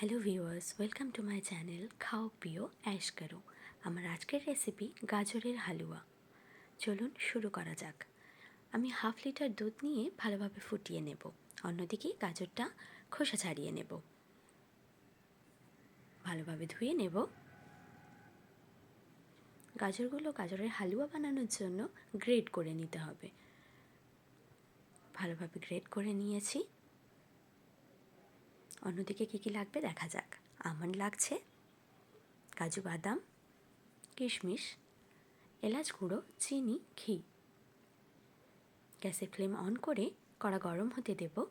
Hello viewers, welcome to my channel খাও পিও ash করো। আমার আজকের রেসিপি গাজরের হালুয়া। চলুন শুরু করা যাক। আমি হাফ লিটার দুধ নিয়ে ভালোভাবে ফুটিয়ে নেব। অন্যদিকে গাজরটা খোসা ছাড়িয়ে নেব। ভালোভাবে ধুয়ে নেব। গাজরের হালুয়া বানানোর জন্য গ্রেট করে নিতে হবে। ভালোভাবে গ্রেট করে নিয়েছি। অন্যদিকে কী কী লাগবে দেখা যাক। আমন্ড লাগছে, কাজু বাদাম, কিশমিশ, এলাচ গুঁড়ো, চিনি, ঘি। গ্যাসের ফ্লেম অন করে কড়া গরম হতে দেব।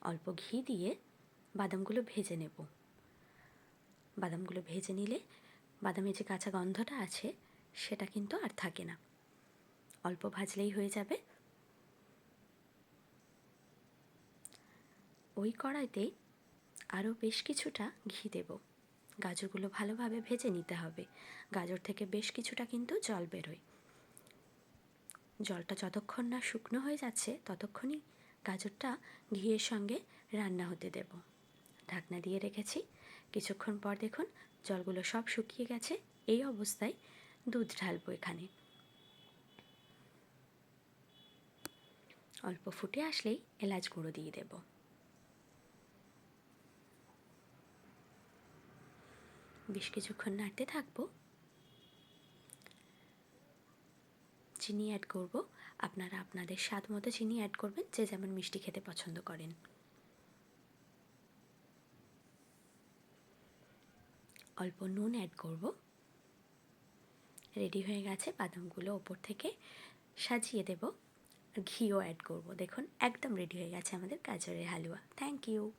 অল্প ঘি দিয়ে বাদামগুলো ভেজে নেব। বাদামগুলো ভেজে নিলে বাদামের যে কাঁচা গন্ধটা আছে সেটা কিন্তু আর থাকে না। অল্প ভাজলেই হয়ে যাবে। ওই কড়াইতে আরও বেশ কিছুটা ঘি দেব। গাজরগুলো ভালোভাবে ভেজে নিতে হবে। গাজর থেকে বেশ কিছুটা কিন্তু জল বেরোয়। জলটা যতক্ষণ না শুকনো হয়ে যাচ্ছে ততক্ষণই গাজরটা ঘিয়ের সঙ্গে রান্না হতে দেব। ঢাকনা দিয়ে রেখেছি। কিছুক্ষণ পর দেখুন জলগুলো সব শুকিয়ে গেছে। এই অবস্থায় দুধ ঢালবো এখানে। অল্প ফুটে আসলেই এলাচ গুঁড়ো দিয়ে দেব। বেশ কিছুক্ষণ নাড়তে থাকবো। চিনি অ্যাড করব। আপনারা আপনাদের স্বাদ মতো চিনি অ্যাড করবেন, যে যেমন মিষ্টি খেতে পছন্দ করেন। অল্প নুন অ্যাড করব। রেডি হয়ে গেছে। বাদামগুলো ওপর থেকে সাজিয়ে দেব। ঘিও অ্যাড করব। দেখুন একদম রেডি হয়ে গেছে আমাদের গাজরের হালুয়া। Thank you.